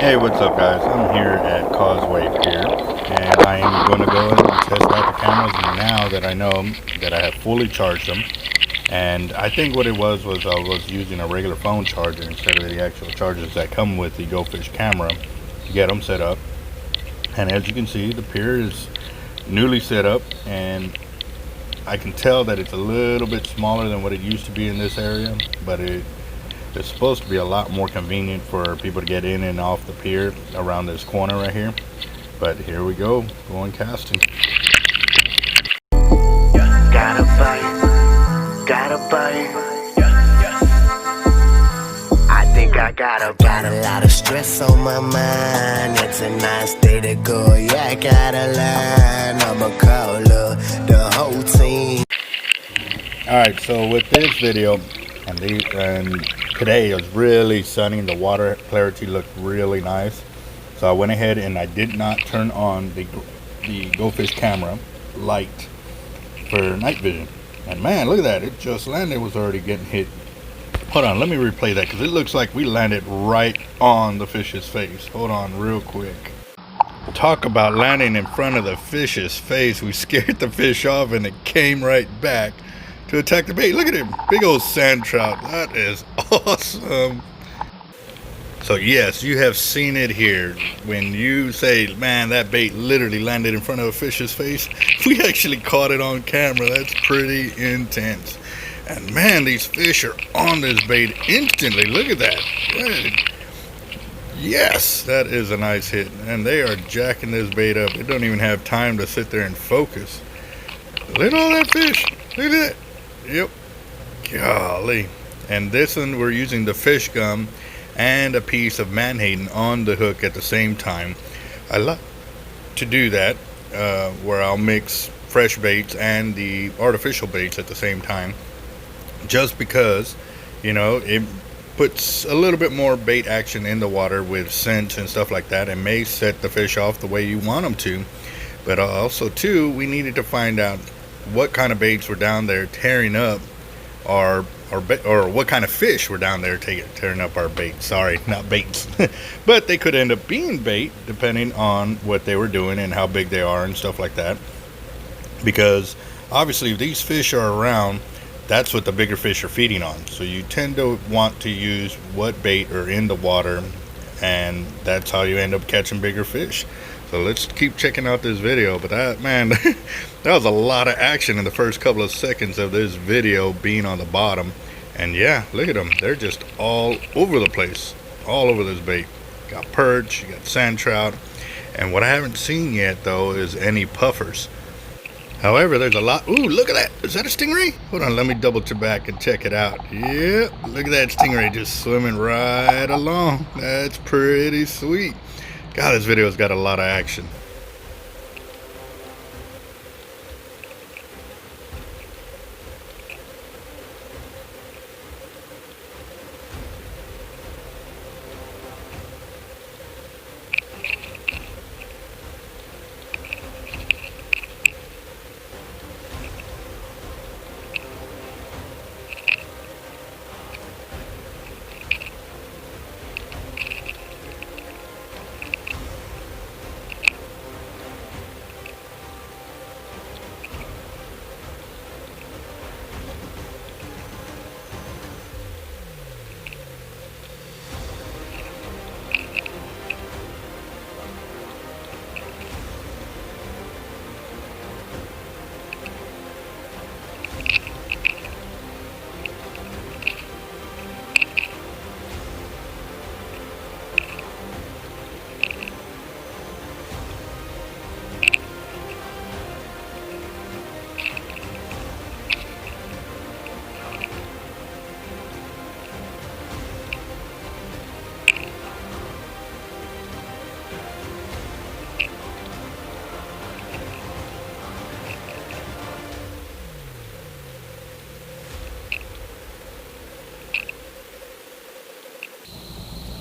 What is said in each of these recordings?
Hey, what's up, guys? I'm here at Causeway Pier, and I am going to go and test out the cameras now that I know that I have fully charged them. And I think what it was I was using a regular phone charger instead of the actual chargers that come with the Go Fish camera to get them set up. And as you can see, the pier is newly set up, and I can tell that it's a little bit smaller than what it used to be in this area, but it's supposed to be a lot more convenient for people to get in and off the pier around this corner right here. But here we go, going casting. Gotta bite, gotta bite. I think I got a lot of stress on my mind. It's a nice day to go, yeah, I gotta learn. I'ma call the whole team. Alright, so with this video, and today it was really sunny, the water clarity looked really nice. So I went ahead and I did not turn on the Go Fish camera light for night vision. And man, look at that, it just landed, it was already getting hit. Hold on, let me replay that because it looks like we landed right on the fish's face. Hold on real quick. Talk about landing in front of the fish's face. We scared the fish off and it came right back to attack the bait. Look at him, big old sand trout. That is awesome. So yes, you have seen it here. When you say, man, that bait literally landed in front of a fish's face, we actually caught it on camera. That's pretty intense. And man, these fish are on this bait instantly. Look at that. Yes, that is a nice hit. And they are jacking this bait up. They don't even have time to sit there and focus. Look at all that fish. Look at that. Yep. Golly. And this one, we're using the fish gum and a piece of menhaden on the hook at the same time. I like to do that where I'll mix fresh baits and the artificial baits at the same time, just because, you know, it puts a little bit more bait action in the water with scent and stuff like that, and may set the fish off the way you want them to. But also too, we needed to find out what kind of baits were down there tearing up our or what kind of fish were down there tearing up our bait. Sorry, not baits. But they could end up being bait depending on what they were doing and how big they are and stuff like that. Because obviously if these fish are around, that's what the bigger fish are feeding on. So you tend to want to use what bait are in the water, and that's how you end up catching bigger fish. So let's keep checking out this video. But that, man, that was a lot of action in the first couple of seconds of this video being on the bottom. And yeah, look at them. They're just all over the place, all over this bait. Got perch, you got sand trout. And what I haven't seen yet, though, is any puffers. However, there's a lot. Ooh, look at that. Is that a stingray? Hold on, let me double back and check it out. Yeah, look at that stingray just swimming right along. That's pretty sweet. God, this video's got a lot of action.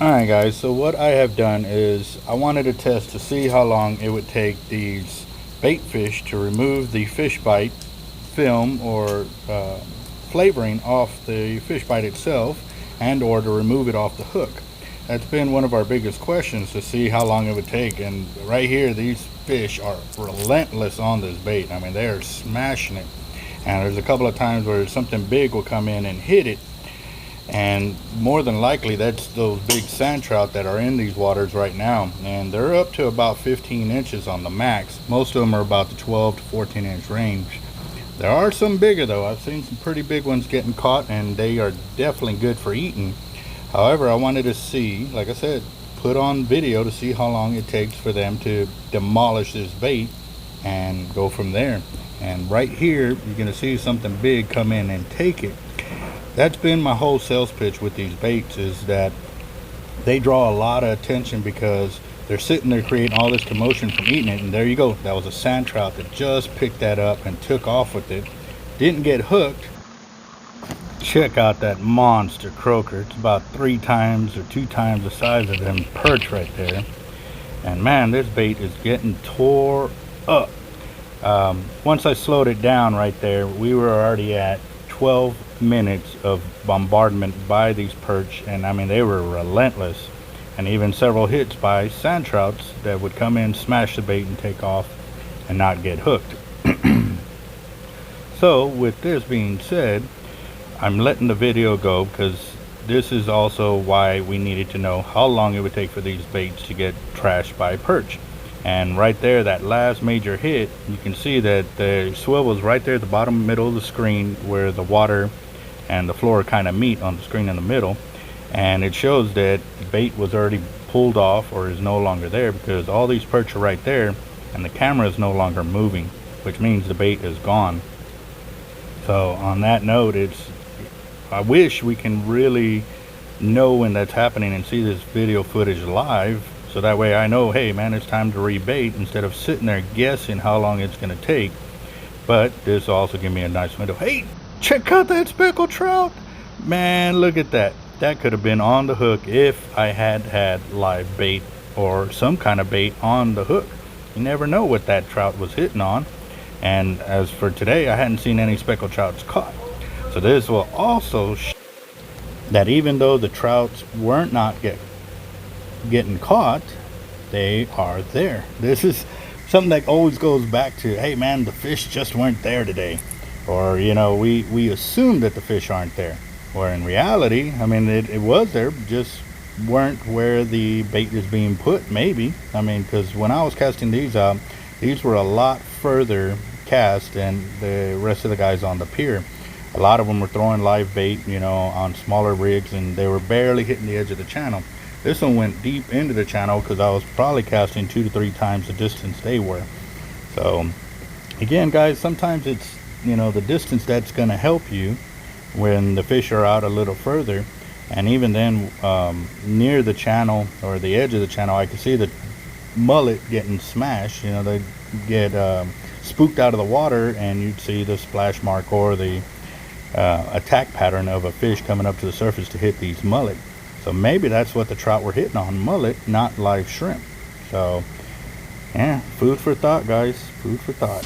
Alright guys, so what I have done is I wanted to test to see how long it would take these bait fish to remove the fish bite film or flavoring off the fish bite itself, and or to remove it off the hook. that's been one of our biggest questions, to see how long it would take. And right here, these fish are relentless on this bait. I mean, they are smashing it. And there's a couple of times where something big will come in and hit it, and more than likely that's those big sand trout that are in these waters right now, and they're up to about 15 inches on the max. Most of them are about the 12 to 14 inch range. There are some bigger though. I've seen some pretty big ones getting caught, and they are definitely good for eating. However, I wanted to see, like I said, put on video to see how long it takes for them to demolish this bait and go from there. And right here you're going to see something big come in and take it. That's been my whole sales pitch with these baits, is that they draw a lot of attention because they're sitting there creating all this commotion from eating it. And there you go, that was a sand trout that just picked that up and took off with it. Didn't get hooked. Check out that monster croaker. It's about 3 times or 2 times the size of them perch right there. And man, this bait is getting tore up. Once I slowed it down right there, we were already at 12 minutes of bombardment by these perch, and I mean, they were relentless. And even several hits by sand trouts that would come in, smash the bait, and take off and not get hooked. So with this being said, I'm letting the video go because this is also why we needed to know how long it would take for these baits to get trashed by perch. And right there, that last major hit, you can see that the swivel is right there at the bottom middle of the screen, where the water and the floor kind of meet on the screen in the middle. And it shows that the bait was already pulled off or is no longer there, because all these perch are right there and the camera is no longer moving, which means the bait is gone. So on that note, I wish we can really know when that's happening and see this video footage live, so that way I know, hey man, it's time to rebait, instead of sitting there guessing how long it's going to take. But this also give me a nice window. Hey, check out that speckled trout. Man, look at that. That could have been on the hook if I had live bait or some kind of bait on the hook. You never know what that trout was hitting on. And as for today, I hadn't seen any speckled trouts caught. So this will also that even though the trouts weren't not getting caught, they are there. This is something that always goes back to, hey man, the fish just weren't there today. Or, you know, we assume that the fish aren't there, where in reality, I mean, it was there, just weren't where the bait is being put, maybe. I mean, because when I was casting these out, these were a lot further cast than the rest of the guys on the pier. A lot of them were throwing live bait, you know, on smaller rigs, and they were barely hitting the edge of the channel. This one went deep into the channel because I was probably casting 2 to 3 times the distance they were. So again, guys, sometimes it's, you know, the distance that's going to help you when the fish are out a little further. And even then, near the channel or the edge of the channel, I could see the mullet getting smashed. You know, they get spooked out of the water, and you'd see the splash mark or the attack pattern of a fish coming up to the surface to hit these mullet. So maybe that's what the trout were hitting on, mullet, not live shrimp. So yeah, food for thought, guys, food for thought.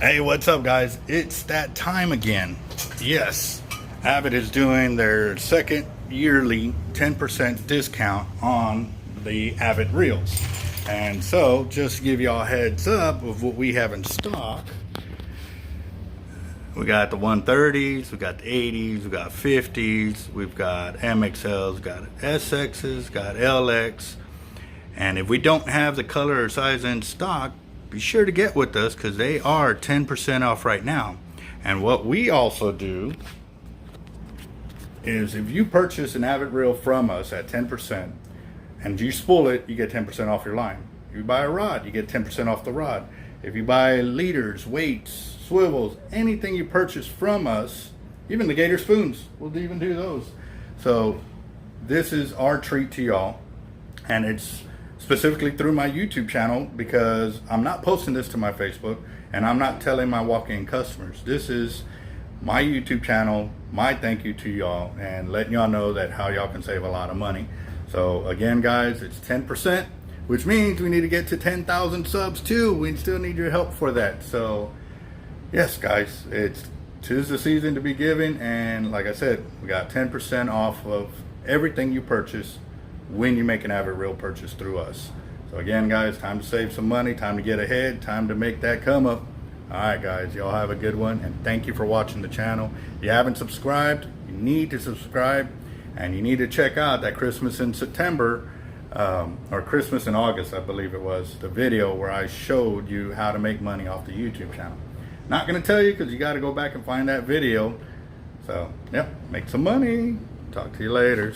Hey, what's up, guys? It's that time again. Yes, Avid is doing their second yearly 10% discount on the Avid reels. And so, just to give y'all a heads up of what we have in stock, We got the 130s, we got the 80s, we got 50s, we've got MXLs, got SXs, got LX. And if we don't have the color or size in stock, be sure to get with us because they are 10% off right now. And what we also do is if you purchase an Avid reel from us at 10% and you spool it, you get 10% off your line. If you buy a rod, you get 10% off the rod. If you buy leaders, weights, swivels, anything you purchase from us, even the gator spoons, we'll even do those. So this is our treat to y'all, and it's specifically through my YouTube channel because I'm not posting this to my Facebook and I'm not telling my walk-in customers. This is my YouTube channel, my thank you to y'all, and letting y'all know that how y'all can save a lot of money. So again, guys, it's 10%, which means we need to get to 10,000 subs too. We still need your help for that. So yes, guys, it's 'tis the season to be giving, and like I said, we got 10% off of everything you purchase when you make an Avid reel purchase through us. So again, guys, time to save some money, time to get ahead, time to make that come up. All right, guys, y'all have a good one, and thank you for watching the channel. If you haven't subscribed, you need to subscribe, and you need to check out that Christmas in September, or Christmas in August, I believe it was, the video where I showed you how to make money off the YouTube channel. Not gonna tell you because you got to go back and find that video. So, yep, make some money. Talk to you later.